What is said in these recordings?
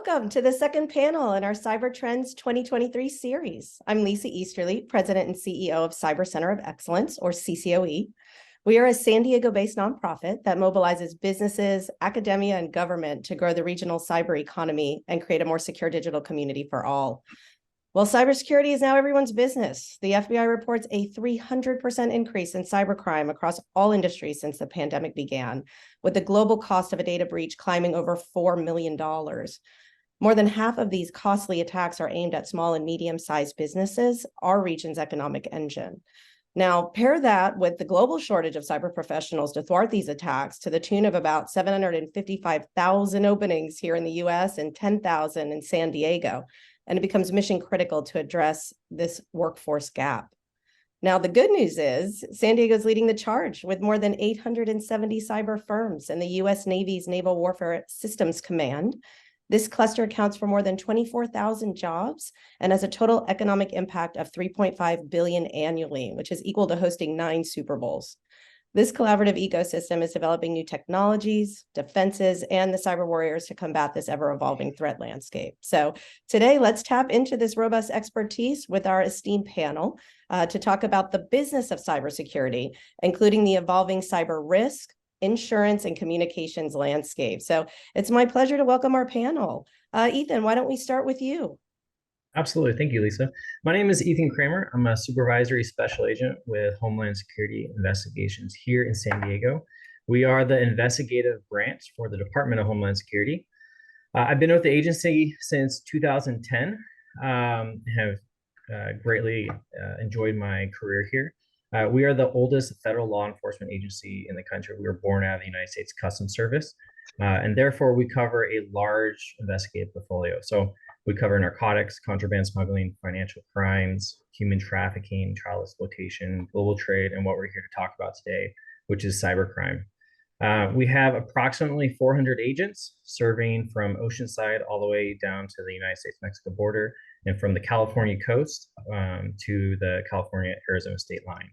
Welcome to the second panel in our Cyber Trends 2023 series. I'm Lisa Easterly, President and CEO of Cyber Center of Excellence, or CCOE. We are a San Diego-based nonprofit that mobilizes businesses, academia, and government to grow the regional cyber economy and create a more secure digital community for all. Well, cybersecurity is now everyone's business. The FBI reports a 300% increase in cybercrime across all industries since the pandemic began, with the global cost of a data breach climbing over $4 million. More than half of these costly attacks are aimed at small and medium-sized businesses, our region's economic engine. Now, pair that with the global shortage of cyber professionals to thwart these attacks to the tune of about 755,000 openings here in the US and 10,000 in San Diego, and it becomes mission critical to address this workforce gap. Now, the good news is San Diego's leading the charge with more than 870 cyber firms in the US Navy's Naval Warfare Systems Command. This cluster accounts for more than 24,000 jobs and has a total economic impact of $3.5 billion annually, which is equal to hosting 9 Super Bowls. This collaborative ecosystem is developing new technologies, defenses, and the cyber warriors to combat this ever-evolving threat landscape. So today, let's tap into this robust expertise with our esteemed panel to talk about the business of cybersecurity, including the evolving cyber risk, insurance, and communications landscape. So it's my pleasure to welcome our panel. Ethan, why don't we start with you? Absolutely. Thank you, Lisa. My name is Ethan Cramer. I'm a Supervisory Special Agent with Homeland Security Investigations here in San Diego. We are the investigative branch for the Department of Homeland Security. I've been with the agency since 2010. Have greatly enjoyed my career here. We are the oldest federal law enforcement agency in the country. We were born out of the United States Customs Service, and therefore we cover a large investigative portfolio. So we cover narcotics, contraband smuggling, financial crimes, human trafficking, child exploitation, global trade, and what we're here to talk about today, which is cybercrime. We have approximately 400 agents serving from Oceanside all the way down to the United States-Mexico border and from the California coast to the California-Arizona state line.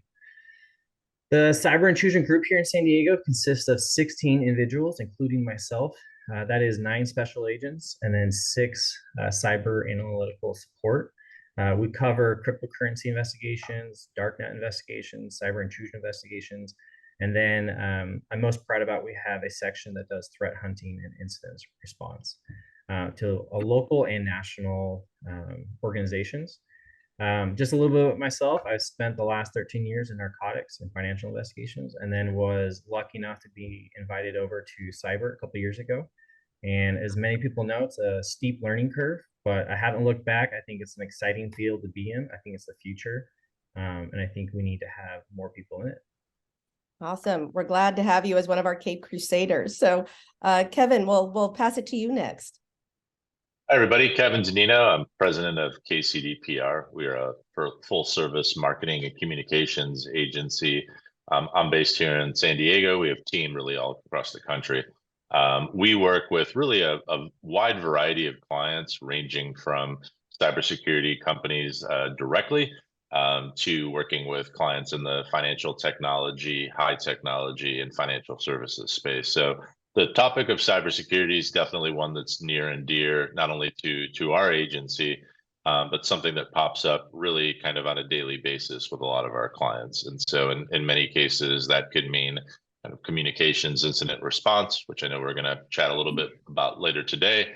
The Cyber Intrusion group here in San Diego consists of 16 individuals, including myself. That is 9 special agents and then 6 cyber analytical support. We cover cryptocurrency investigations, darknet investigations, cyber intrusion investigations, and then I'm most proud about we have a section that does threat hunting and incident response to local and national organizations. Just a little bit about myself. I've spent the last 13 years in narcotics and financial investigations, and then was lucky enough to be invited over to cyber a couple of years ago. And as many people know, it's a steep learning curve, but I haven't looked back. I think it's an exciting field to be in. I think it's the future, and I think we need to have more people in it. Awesome. We're glad to have you as one of our Cape Crusaders. So, Kevin, we'll pass it to you next. Hi, everybody. Kevin Dinino. I'm president of KCD-PR. We are a full-service marketing and communications agency. I'm based here in San Diego. We have a team really all across the country. We work with really a wide variety of clients, ranging from cybersecurity companies directly to working with clients in the financial technology, high technology, and financial services space. So the topic of cybersecurity is definitely one that's near and dear, not only to our agency, but something that pops up really kind of on a daily basis with a lot of our clients. And so in many cases, that could mean kind of communications incident response, which I know we're going to chat a little bit about later today,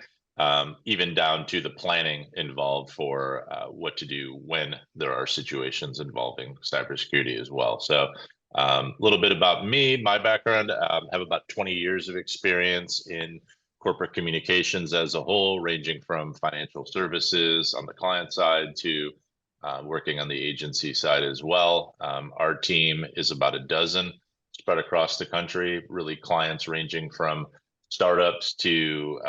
even down to the planning involved for what to do when there are situations involving cybersecurity as well. So a little bit about me, my background. I have about 20 years of experience in corporate communications as a whole, ranging from financial services on the client side to working on the agency side as well. Our team is about a dozen spread across the country, really clients ranging from startups to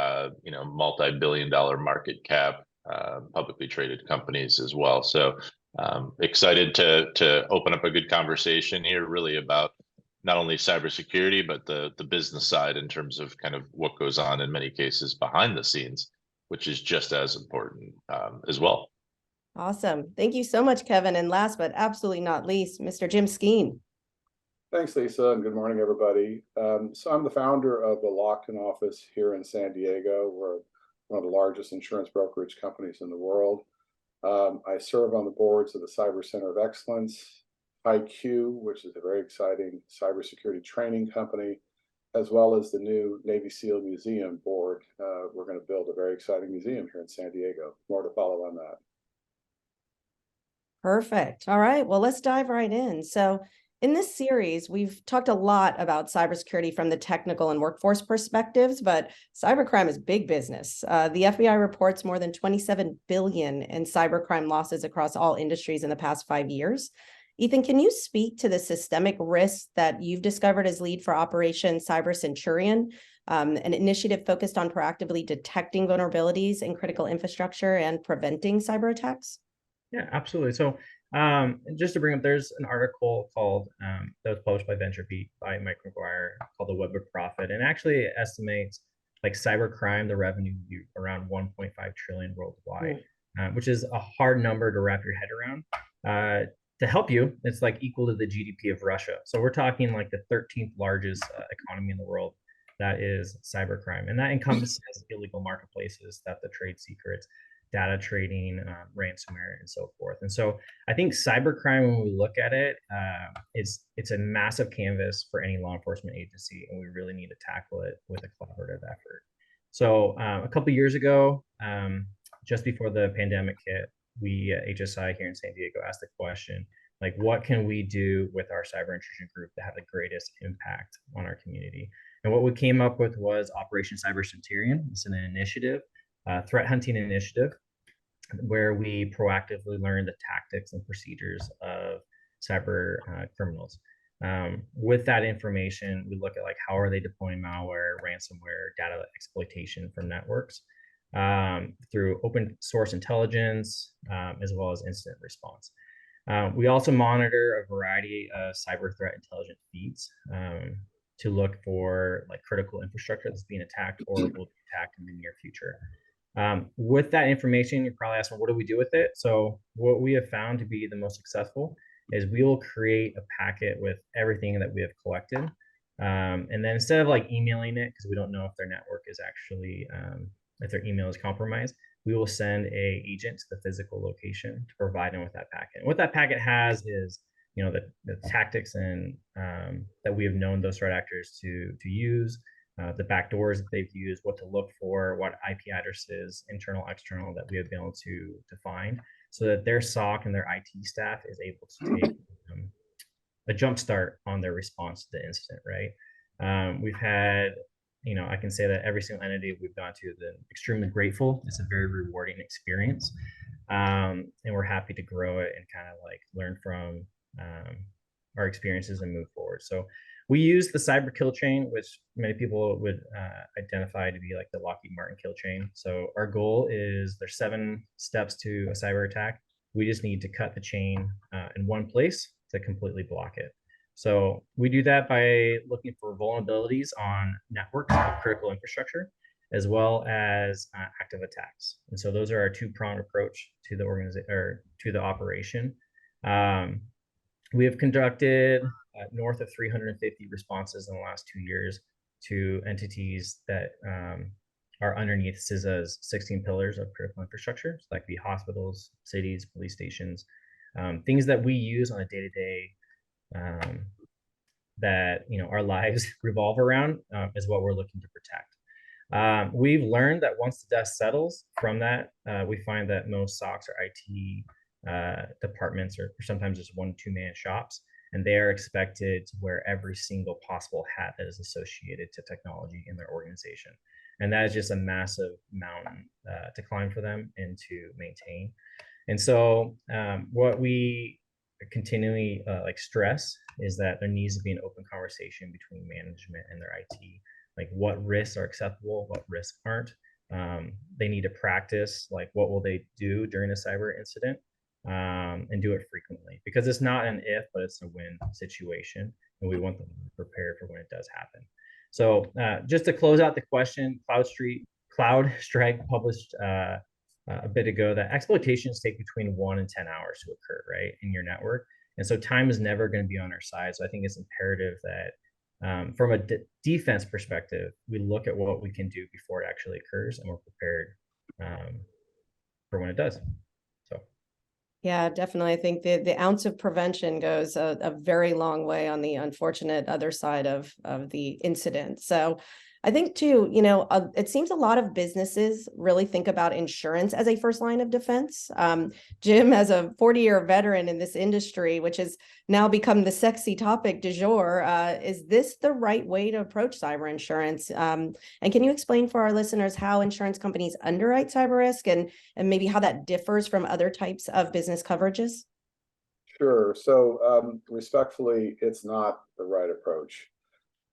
multi-billion-dollar market cap publicly traded companies as well. So excited to open up a good conversation here, really about not only cybersecurity, but the business side in terms of kind of what goes on in many cases behind the scenes, which is just as important as well. Awesome. Thank you so much, Kevin. And last but absolutely not least, Mr. Jim Skeen. Thanks, Lisa, and good morning, everybody. So I'm the founder of the Lockton office here in San Diego. We're one of the largest insurance brokerage companies in the world. I serve on the boards of the Cyber Center of Excellence, IQ, which is a very exciting cybersecurity training company, as well as the new Navy SEAL Museum board. We're going to build a very exciting museum here in San Diego. More to follow on that. Perfect. All right. Well, let's dive right in. So in this series, we've talked a lot about cybersecurity from the technical and workforce perspectives, but cybercrime is big business. The FBI reports more than 27 billion in cybercrime losses across all industries in the past 5 years. Ethan, can you speak to the systemic risks that you've discovered as lead for Operation Cyber Centurion, an initiative focused on proactively detecting vulnerabilities in critical infrastructure and preventing cyber attacks? Yeah, absolutely. So just to bring up, there's an article called that was published by VentureBeat by Mike McGuire called The Web of Profit, and actually it estimates like cybercrime, the revenue around 1.5 trillion worldwide, which is a hard number to wrap your head around. To help you, it's like equal to the GDP of Russia. So we're talking like the 13th largest economy in the world. That is cybercrime, and that encompasses illegal marketplaces, theft of trade secrets, data trading, ransomware, and so forth. And so I think cybercrime, when we look at it, it's a massive canvas for any law enforcement agency, and we really need to tackle it with a collaborative effort. So a couple of years ago, just before the pandemic hit, we at HSI here in San Diego asked the question, like, what can we do with our cyber intrusion group to have the greatest impact on our community? And what we came up with was Operation Cyber Centurion. It's an initiative, threat hunting initiative, where we proactively learn the tactics and procedures of cyber criminals. With that information, we look at like how are they deploying malware, ransomware, data exploitation from networks through open source intelligence, as well as incident response. We also monitor a variety of cyber threat intelligence feeds to look for like critical infrastructure that's being attacked or will be attacked in the near future. With that information, you're probably asking, what do we do with it? So what we have found to be the most successful is we will create a packet with everything that we have collected. And then instead of like emailing it, because we don't know if their network is actually, if their email is compromised, we will send a agent to the physical location to provide them with that packet. And what that packet has is, you know, the tactics and that we have known those threat actors to use, the backdoors that they've used, what to look for, what IP addresses, internal, external, that we have been able to find, so that their SOC and their IT staff is able to take a jump start on their response to the incident, right? We've had, you know, I can say that every single entity we've gone to, they're extremely grateful. It's a very rewarding experience. And we're happy to grow it and kind of like learn from our experiences and move forward. So we use the cyber kill chain, which many people would identify to be like the Lockheed Martin kill chain. So our goal is there's 7 steps to a cyber attack. We just need to cut the chain in one place to completely block it. So we do that by looking for vulnerabilities on networks of critical infrastructure, as well as active attacks. And so those are our 2-pronged approach to the organization or to the operation. We have conducted north of 350 responses in the last 2 years to entities that are underneath CISA's 16 pillars of critical infrastructure. So that could be hospitals, cities, police stations, things that we use on a day-to-day that, you know, our lives revolve around, is what we're looking to protect. We've learned that once the dust settles from that, we find that most SOCs or IT departments are sometimes just 1-2 man shops, and they are expected to wear every single possible hat that is associated to technology in their organization. And that is just a massive mountain to climb for them and to maintain. And so what we continually like stress is that there needs to be an open conversation between management and their IT, like what risks are acceptable, what risks aren't. They need to practice like what will they do during a cyber incident, and do it frequently, because it's not an if, but it's a when situation, and we want them to be prepared for when it does happen. So just to close out the question, CloudStrike published a bit ago that exploitations take between 1 and 10 hours to occur, right, in your network. And so time is never going to be on our side. So I think it's imperative that from a defense perspective, we look at what we can do before it actually occurs, and we're prepared for when it does. So. Yeah, definitely. I think the ounce of prevention goes a very long way on the unfortunate other side of the incident. So I think too, it seems a lot of businesses really think about insurance as a first line of defense. Jim, as a 40-year veteran in this industry, which has now become the sexy topic du jour, is this the right way to approach cyber insurance? And can you explain for our listeners how insurance companies underwrite cyber risk and maybe how that differs from other types of business coverages? Sure. So respectfully, it's not the right approach.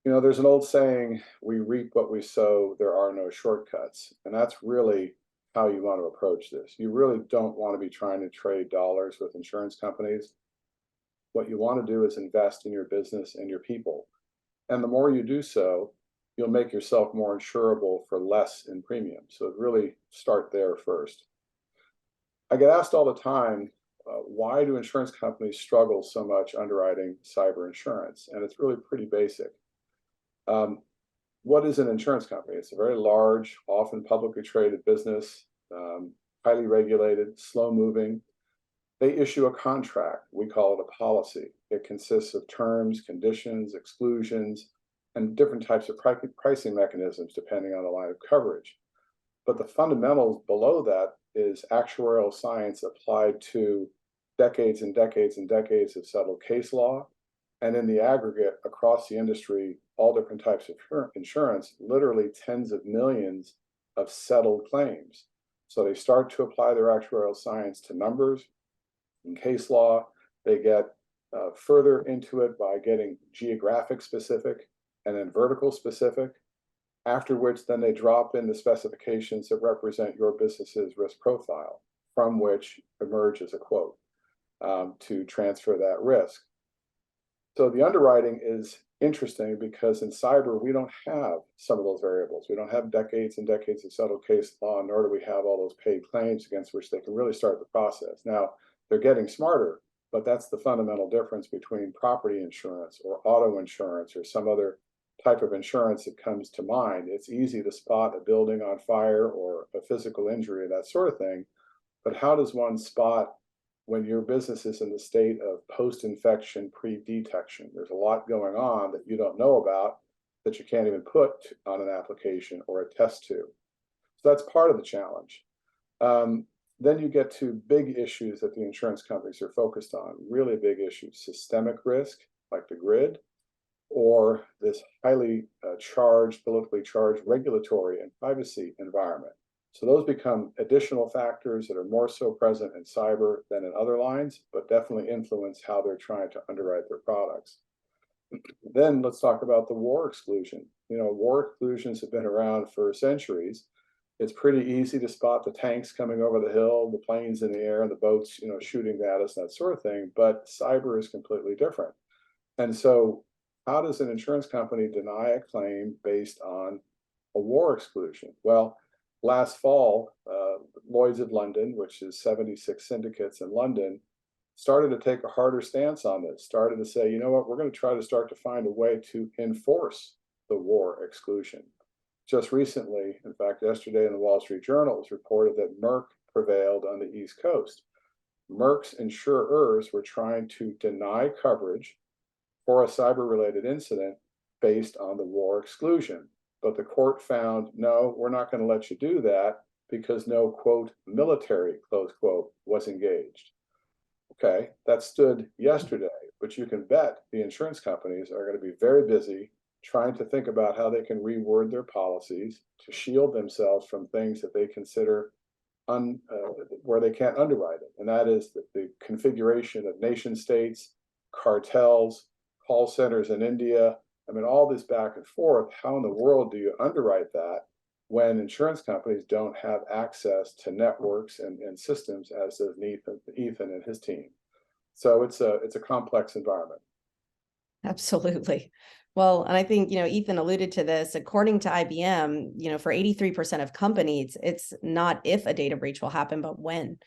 There's an old saying, we reap what we sow, there are no shortcuts. And that's really how you want to approach this. You really don't want to be trying to trade dollars with insurance companies. What you want to do is invest in your business and your people. And the more you do so, you'll make yourself more insurable for less in premium. So really start there first. I get asked all the time, why do insurance companies struggle so much underwriting cyber insurance? And it's really pretty basic. What is an insurance company? It's a very large, often publicly traded business, highly regulated, slow moving. They issue a contract. We call it a policy. It consists of terms, conditions, exclusions, and different types of pricing mechanisms depending on the line of coverage. But the fundamentals below that is actuarial science applied to decades and decades and decades of settled case law. And in the aggregate across the industry, all different types of insurance, literally tens of millions of settled claims. So they start to apply their actuarial science to numbers. In case law, they get further into it by getting geographic specific and then vertical specific, after which then they drop in the specifications that represent your business's risk profile, from which emerges a quote to transfer that risk. So the underwriting is interesting because in cyber, we don't have some of those variables. We don't have decades and decades of settled case law, nor do we have all those paid claims against which they can really start the process. Now, they're getting smarter, but that's the fundamental difference between property insurance or auto insurance or some other type of insurance that comes to mind. It's easy to spot a building on fire or a physical injury, that sort of thing. But how does one spot when your business is in the state of post-infection pre-detection? There's a lot going on that you don't know about that you can't even put on an application or a test tube. So that's part of the challenge. Then you get to big issues that the insurance companies are focused on, really big issues, systemic risk, like the grid, or this highly politically charged regulatory and privacy environment. So those become additional factors that are more so present in cyber than in other lines, but definitely influence how they're trying to underwrite their products. Then let's talk about the war exclusion. War exclusions have been around for centuries. It's pretty easy to spot the tanks coming over the hill, the planes in the air, and the boats, shooting at us, that sort of thing. But cyber is completely different. And so how does an insurance company deny a claim based on a war exclusion? Well, last fall, Lloyd's of London, which is 76 syndicates in London, started to take a harder stance on this, started to say, you know what, we're going to try to start to find a way to enforce the war exclusion. Just recently, in fact, yesterday in the Wall Street Journal, it was reported that Merck prevailed on the East Coast. Merck's insurers were trying to deny coverage for a cyber-related incident based on the war exclusion. But the court found, no, we're not going to let you do that because no, quote, military, close quote, was engaged. Okay, that stood yesterday, but you can bet the insurance companies are going to be very busy trying to think about how they can reword their policies to shield themselves from things that they consider where they can't underwrite it. And that is the configuration of nation states, cartels, call centers in India. I mean, all this back and forth. How in the world do you underwrite that when insurance companies don't have access to networks and systems as does Ethan and his team? So it's a complex environment. Absolutely. Well, and I think, Ethan alluded to this, according to IBM, for 83% of companies, it's not if a data breach will happen, but when.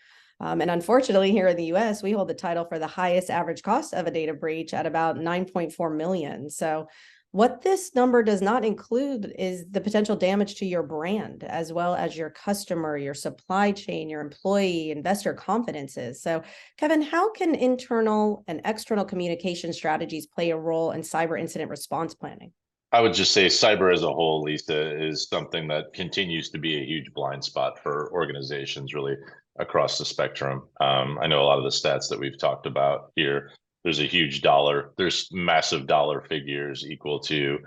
And unfortunately, here in the US, we hold the title for the highest average cost of a data breach at about $9.4 million. So What this number does not include is the potential damage to your brand, as well as your customer, your supply chain, your employee, investor confidences. So, Kevin, how can internal and external communication strategies play a role in cyber incident response planning? I would just say cyber as a whole, Lisa, is something that continues to be a huge blind spot for organizations really across the spectrum. I know a lot of the stats that we've talked about here. There's massive dollar figures equal to,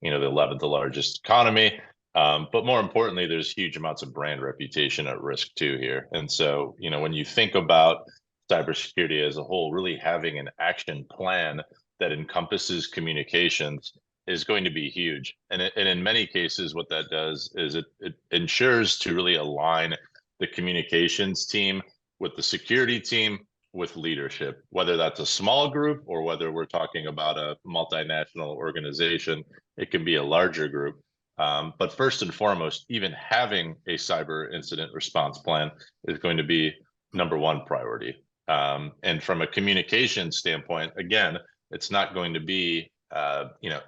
the 11th largest economy. But more importantly, there's huge amounts of brand reputation at risk too here. And so, when you think about cybersecurity as a whole, really having an action plan that encompasses communications is going to be huge. And in many cases, what that does is it ensures to really align the communications team with the security team, with leadership, whether that's a small group or whether we're talking about a multinational organization, it can be a larger group. But first and foremost, even having a cyber incident response plan is going to be number one priority. And from a communication standpoint, again, it's not going to be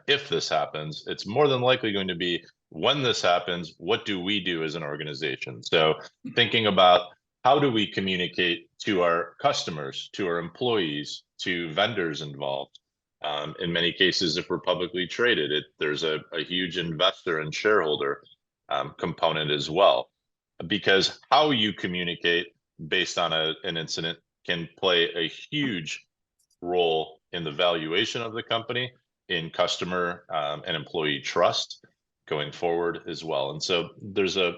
if this happens. It's more than likely going to be when this happens, what do we do as an organization? So thinking about how do we communicate to our customers, to our employees, to vendors involved? In many cases, if we're publicly traded, there's a huge investor and shareholder component as well, because how you communicate based on an incident can play a huge role in the valuation of the company, in customer and employee trust going forward as well. And so there's a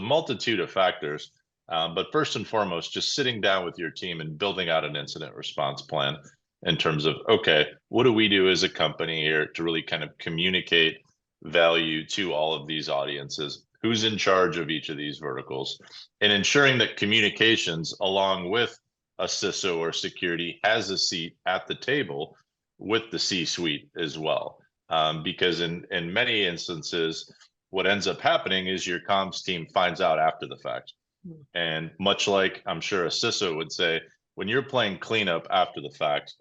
multitude of factors, but first and foremost, just sitting down with your team and building out an incident response plan in terms of, okay, what do we do as a company here to really kind of communicate value to all of these audiences? Who's in charge of each of these verticals? And ensuring that communications, along with a CISO or security, has a seat at the table with the C-suite as well. Because in many instances, what ends up happening is your comms team finds out after the fact. And much like I'm sure a CISO would say, when you're playing cleanup after the fact,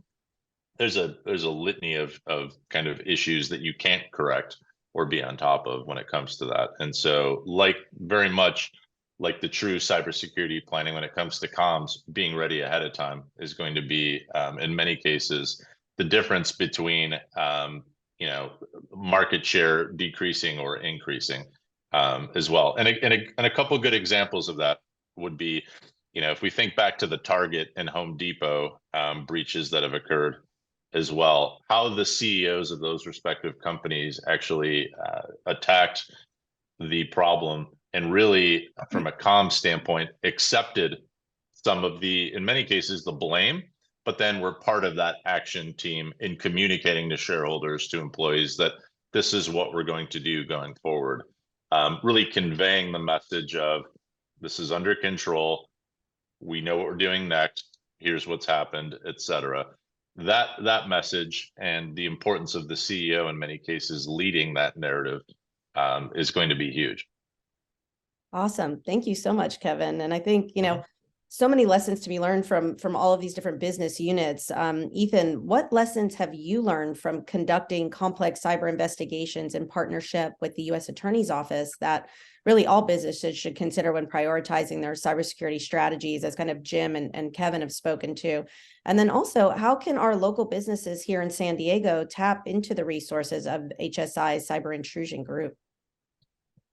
there's a litany of kind of issues that you can't correct or be on top of when it comes to that. And so very much like the true cybersecurity planning when it comes to comms, being ready ahead of time is going to be, in many cases, the difference between, market share decreasing or increasing as well. And a couple of good examples of that would be, if we think back to the Target and Home Depot breaches that have occurred as well, how the CEOs of those respective companies actually attacked the problem and really, from a comm standpoint, accepted some of in many cases, the blame, but then we're part of that action team in communicating to shareholders, to employees, that this is what we're going to do going forward. Really conveying the message of this is under control. We know what we're doing next. Here's what's happened, et cetera. That message and the importance of the CEO in many cases leading that narrative is going to be huge. Awesome. Thank you so much, Kevin. And I think, so many lessons to be learned from all of these different business units. Ethan, what lessons have you learned from conducting complex cyber investigations in partnership with the U.S. Attorney's Office that really all businesses should consider when prioritizing their cybersecurity strategies, as kind of Jim and Kevin have spoken to? And then also, how can our local businesses here in San Diego tap into the resources of HSI's Cyber Intrusion Group?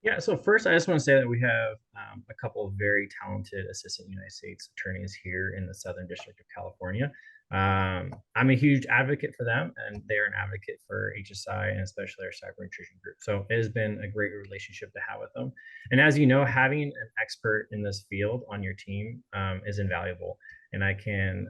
Yeah, so first, I just want to say that we have a couple of very talented assistant United States attorneys here in the Southern District of California. I'm a huge advocate for them, and they're an advocate for HSI and especially our Cyber Intrusion Group. So it has been a great relationship to have with them. And as you know, having an expert in this field on your team is invaluable. And I can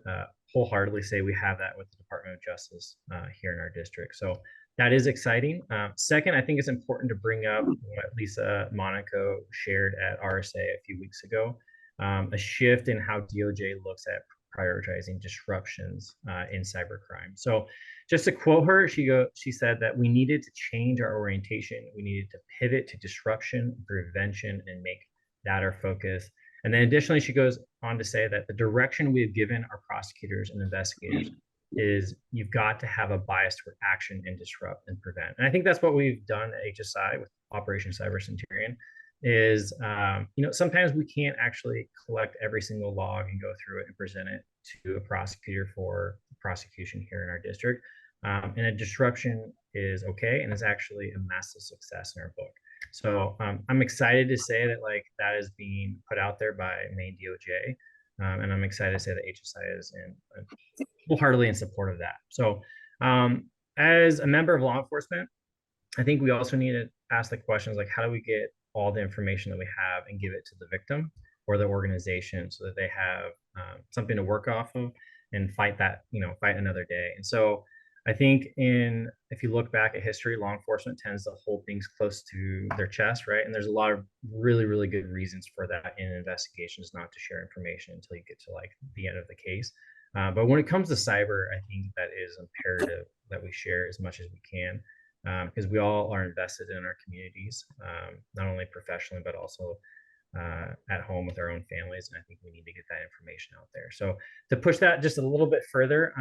wholeheartedly say we have that with the Department of Justice here in our district. So that is exciting. Second, I think it's important to bring up what Lisa Monaco shared at RSA a few weeks ago, a shift in how DOJ looks at prioritizing disruptions in cybercrime. So just to quote her, she said that we needed to change our orientation. We needed to pivot to disruption, prevention, and make that our focus. And then additionally, she goes on to say that the direction we have given our prosecutors and investigators is you've got to have a bias toward action and disrupt and prevent. And I think that's what we've done at HSI with Operation Cyber Centurion is, sometimes we can't actually collect every single log and go through it and present it to a prosecutor for prosecution here in our district. And a disruption is okay, and is actually a massive success in our book. So I'm excited to say that that is being put out there by Maine DOJ, and I'm excited to say that HSI is wholeheartedly in support of that. So as a member of law enforcement, I think we also need to ask the questions like, how do we get all the information that we have and give it to the victim or the organization so that they have something to work off of and fight another day. And so I think if you look back at history, law enforcement tends to hold things close to their chest, right? And there's a lot of really, really good reasons for that in investigations, not to share information until you get to the end of the case. But when it comes to cyber, I think that is imperative that we share as much as we can, because we all are invested in our communities, not only professionally, but also at home with our own families. And I think we need to get that information out there. So to push that just a little bit further,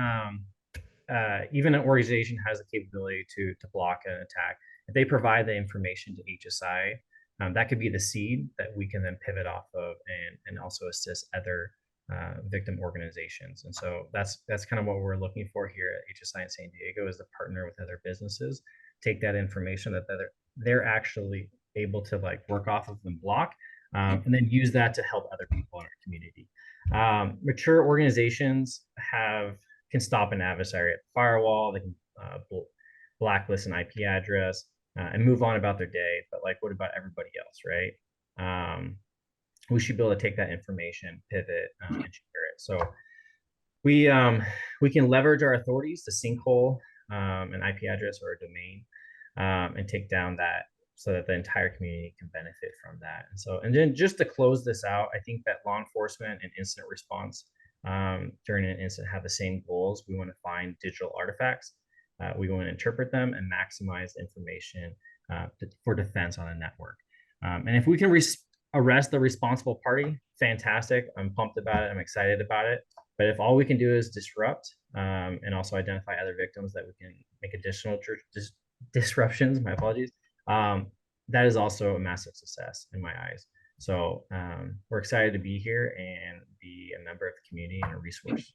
even an organization has the capability to block an attack. If they provide the information to HSI, that could be the seed that we can then pivot off of and also assist other victim organizations. And so that's kind of what we're looking for here at HSI in San Diego, is to partner with other businesses, take that information that they're actually able to work off of and block, and then use that to help other people in our community. Mature organizations can stop an adversary at the firewall. They can blacklist an IP address and move on about their day. But what about everybody else, right? We should be able to take that information, pivot, and share it. So we can leverage our authorities to sinkhole an IP address or a domain and take down that, so that the entire community can benefit from that. And then just to close this out, I think that law enforcement and incident response during an incident have the same goals. We want to find digital artifacts. We want to interpret them and maximize information for defense on a network. And if we can arrest the responsible party, fantastic. I'm pumped about it. I'm excited about it. But if all we can do is disrupt and also identify other victims that we can make additional disruptions, my apologies, that is also a massive success in my eyes. So we're excited to be here and be a member of the community and a resource.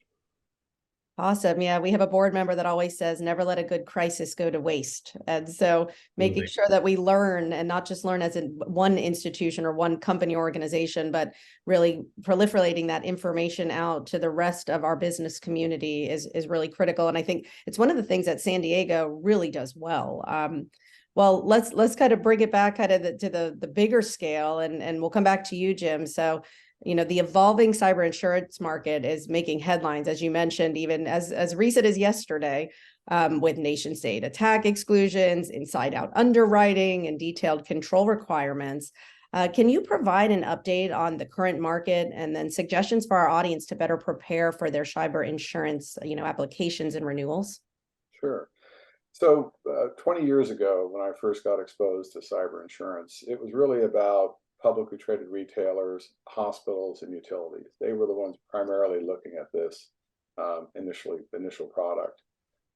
Awesome. Yeah, we have a board member that always says, never let a good crisis go to waste. And so making sure that we learn, and not just learn as in one institution or one company or organization, but really proliferating that information out to the rest of our business community is really critical. And I think it's one of the things that San Diego really does well. Well, let's kind of bring it back to the bigger scale, and we'll come back to you, Jim. So, the evolving cyber insurance market is making headlines, as you mentioned, even as recent as yesterday, with nation state attack exclusions, inside out underwriting, and detailed control requirements. Can you provide an update on the current market, and then suggestions for our audience to better prepare for their cyber insurance, applications and renewals? Sure. So 20 years ago, when I first got exposed to cyber insurance, it was really about publicly traded retailers, hospitals, and utilities. They were the ones primarily looking at this initial product.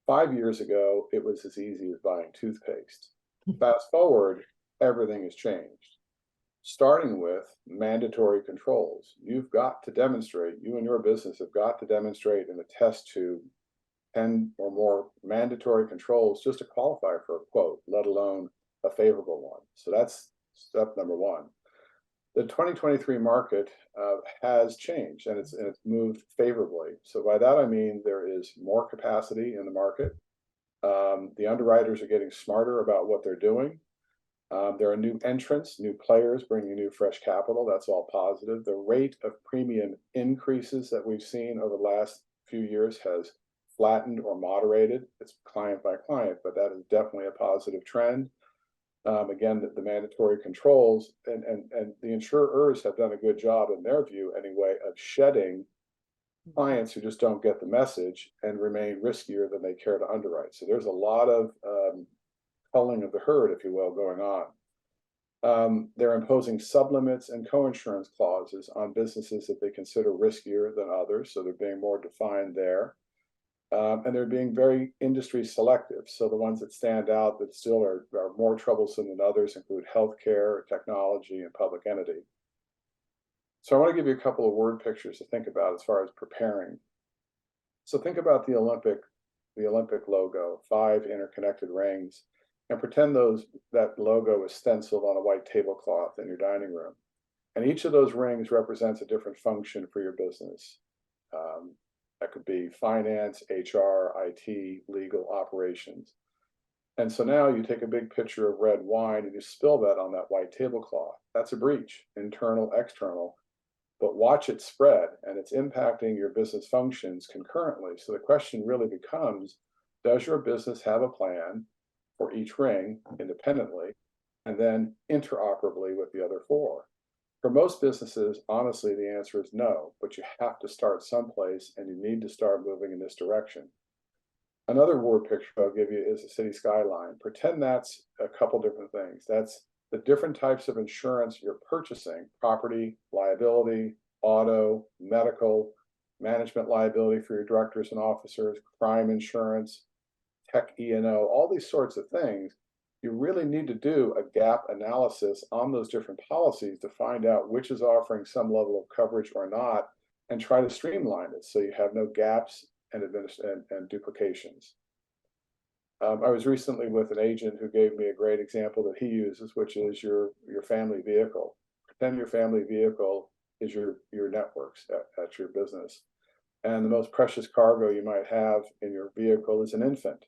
5 years ago, it was as easy as buying toothpaste. Fast forward, everything has changed. Starting with mandatory controls. You've got to demonstrate, you and your business have got to demonstrate in a test tube 10 or more mandatory controls just to qualify for a quote, let alone a favorable one. So that's step number one. The 2023 market has changed, and it's moved favorably. So by that I mean there is more capacity in the market. The underwriters are getting smarter about what they're doing. There are new entrants, new players bringing new fresh capital. That's all positive. The rate of premium increases that we've seen over the last few years has flattened or moderated. It's client by client, but that is definitely a positive trend. Again, the mandatory controls and the insurers have done a good job, in their view anyway, of shedding clients who just don't get the message and remain riskier than they care to underwrite. So there's a lot of culling of the herd, if you will, going on. They're imposing sublimits and coinsurance clauses on businesses that they consider riskier than others, so they're being more defined there. And they're being very industry selective. So the ones that stand out that still are more troublesome than others include healthcare, technology, and public entity. So I want to give you a couple of word pictures to think about as far as preparing. So think about the Olympic logo, 5 interconnected rings, and pretend that logo is stenciled on a white tablecloth in your dining room. And each of those rings represents a different function for your business. That could be finance, HR, IT, legal, operations. And so now you take a big pitcher of red wine and you spill that on that white tablecloth. That's a breach, internal, external. But watch it spread, and it's impacting your business functions concurrently. So the question really becomes, does your business have a plan for each ring independently and then interoperably with the other 4? For most businesses, honestly, the answer is no, but you have to start someplace and you need to start moving in this direction. Another word picture I'll give you is a city skyline. Pretend that's a couple different things. That's the different types of insurance you're purchasing: property, liability, auto, medical, management liability for your directors and officers, crime insurance, tech E&O, all these sorts of things. You really need to do a gap analysis on those different policies to find out which is offering some level of coverage or not, and try to streamline it so you have no gaps and duplications. I was recently with an agent who gave me a great example that he uses, which is your family vehicle. Pretend your family vehicle is your networks at your business. And the most precious cargo you might have in your vehicle is an infant.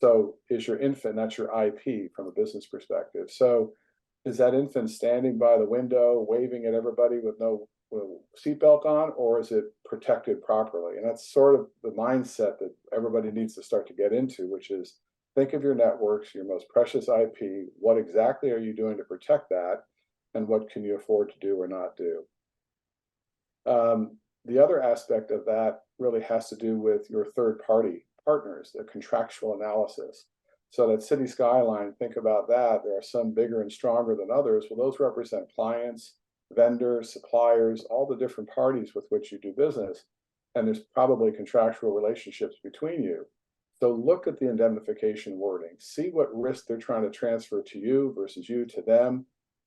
So is your infant, that's your IP from a business perspective. So is that infant standing by the window, waving at everybody with no seatbelt on, or is it protected properly? And that's sort of the mindset that everybody needs to start to get into, which is think of your networks, your most precious IP. What exactly are you doing to protect that? And what can you afford to do or not do? The other aspect of that really has to do with your third-party partners, the contractual analysis. So that city skyline, think about that. There are some bigger and stronger than others. Well, those represent clients, vendors, suppliers, all the different parties with which you do business. And there's probably contractual relationships between you. So look at the indemnification wording, see what risk they're trying to transfer to you versus you to them.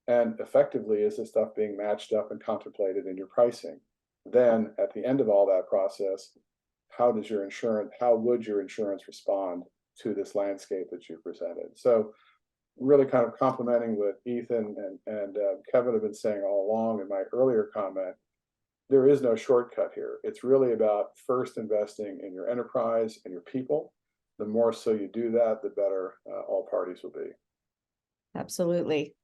And effectively, is this stuff being matched up and contemplated in your pricing? Then at the end of all that process, how would your insurance respond to this landscape that you presented? So really kind of complementing what Ethan and Kevin have been saying all along in my earlier comment, there is no shortcut here. It's really about first investing in your enterprise and your people. The more so you do that, the better all parties will be. Absolutely.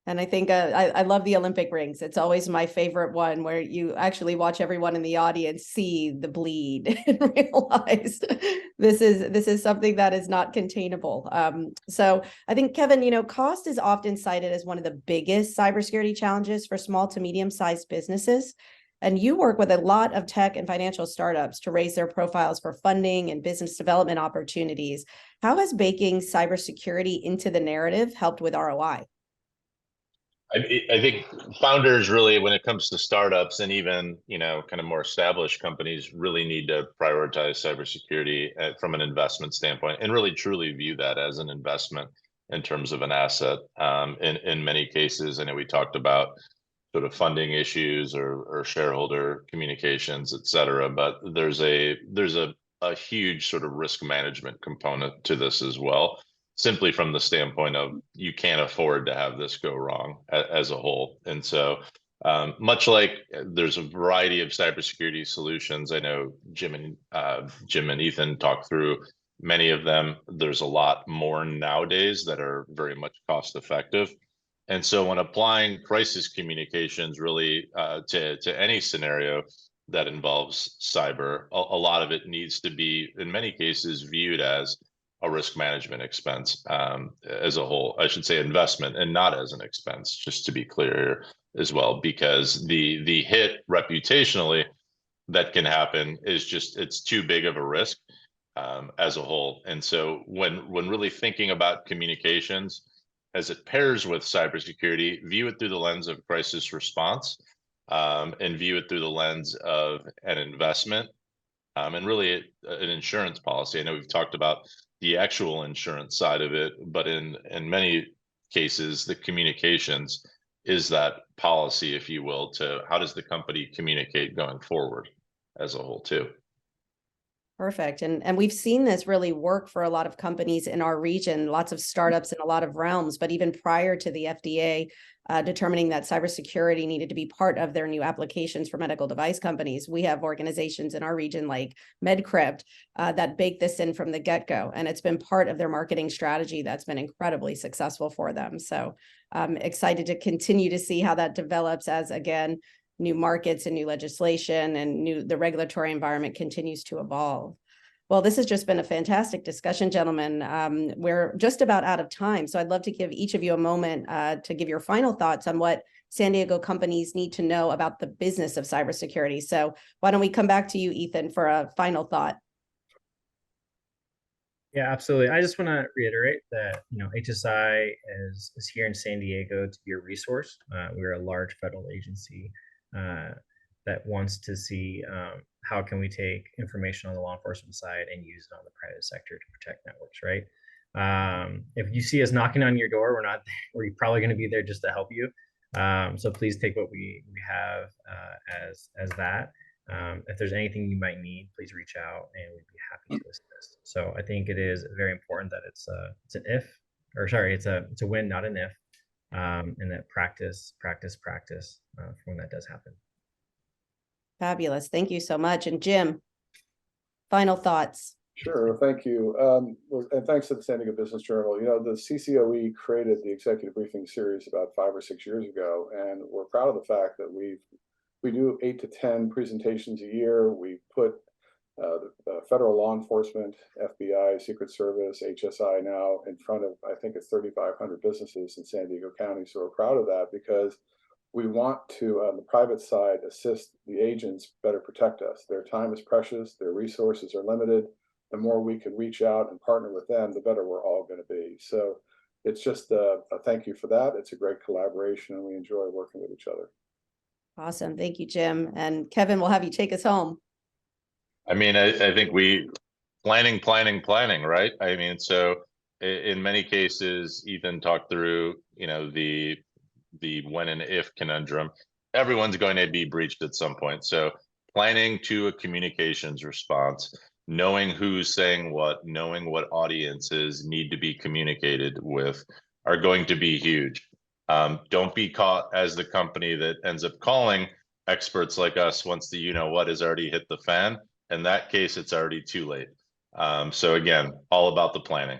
And I think I love the Olympic rings. It's always my favorite one, where you actually watch everyone in the audience see the bleed and realize this is something that is not containable. So I think, Kevin, cost is often cited as one of the biggest cybersecurity challenges for small to medium-sized businesses. And you work with a lot of tech and financial startups to raise their profiles for funding and business development opportunities. How has baking cybersecurity into the narrative helped with ROI? I think founders really, when it comes to startups and even, kind of more established companies, really need to prioritize cybersecurity from an investment standpoint and really truly view that as an investment in terms of an asset. In many cases, I know we talked about sort of funding issues or shareholder communications, et cetera, but there's a huge sort of risk management component to this as well, simply from the standpoint of you can't afford to have this go wrong as a whole. And so much like there's a variety of cybersecurity solutions, I know Jim and Ethan talked through many of them. There's a lot more nowadays that are very much cost effective. And so when applying crisis communications really to any scenario that involves cyber, a lot of it needs to be, in many cases, viewed as a risk management expense as a whole. I should say investment and not as an expense, just to be clear here as well, because the hit reputationally that can happen is just, it's too big of a risk as a whole. And so when really thinking about communications as it pairs with cybersecurity, view it through the lens of crisis response and view it through the lens of an investment and really an insurance policy. I know we've talked about the actual insurance side of it, but in many cases, the communications is that policy, if you will, to how does the company communicate going forward as a whole too. Perfect. And we've seen this really work for a lot of companies in our region, lots of startups in a lot of realms, but even prior to the FDA determining that cybersecurity needed to be part of their new applications for medical device companies, we have organizations in our region like MedCrypt that bake this in from the get-go. And it's been part of their marketing strategy that's been incredibly successful for them. So I'm excited to continue to see how that develops as, again, new markets and new legislation and the regulatory environment continues to evolve. Well, this has just been a fantastic discussion, gentlemen. We're just about out of time, so I'd love to give each of you a moment to give your final thoughts on what San Diego companies need to know about the business of cybersecurity. So why don't we come back to you, Ethan, for a final thought? Yeah, absolutely. I just want to reiterate that, HSI is here in San Diego to be a resource. We're a large federal agency that wants to see how can we take information on the law enforcement side and use it on the private sector to protect networks, right? If you see us knocking on your door, we're probably going to be there just to help you. So please take what we have as that. If there's anything you might need, please reach out and we'd be happy to assist. So I think it is very important that it's a win, not an if, and that practice for when that does happen. Fabulous. Thank you so much. And Jim, final thoughts. Sure, thank you. And thanks to the San Diego Business Journal. The CCOE created the executive briefing series about 5 or 6 years ago, and we're proud of the fact that we do 8 to 10 presentations a year. We put the federal law enforcement, FBI, Secret Service, HSI now in front of, I think it's 3,500 businesses in San Diego County. So we're proud of that because we want to, on the private side, assist the agents better protect us. Their time is precious. Their resources are limited. The more we can reach out and partner with them, the better we're all going to be. So it's just a thank you for that. It's a great collaboration and we enjoy working with each other. Awesome. Thank you, Jim. And Kevin, we'll have you take us home. I mean, I think we planning, right? I mean, so in many cases, Ethan talked through, the when and if conundrum. Everyone's going to be breached at some point. So planning to a communications response, knowing who's saying what, knowing what audiences need to be communicated with are going to be huge. Don't be caught as the company that ends up calling experts like us once the what has already hit the fan. In that case, it's already too late. So again, all about the planning.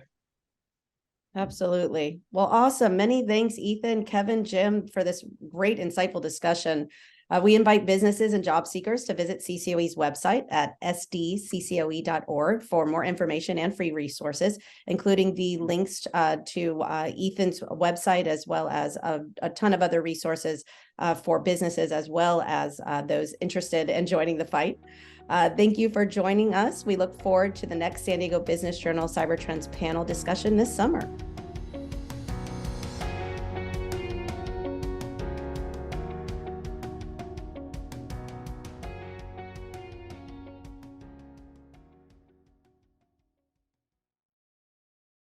Absolutely. Well, awesome. Many thanks, Ethan, Kevin, Jim, for this great, insightful discussion. We invite businesses and job seekers to visit CCOE's website at sdccoe.org for more information and free resources, including the links to Ethan's website, as well as a ton of other resources for businesses, as well as those interested in joining the fight. Thank you for joining us. We look forward to the next San Diego Business Journal Cyber Trends panel discussion this summer.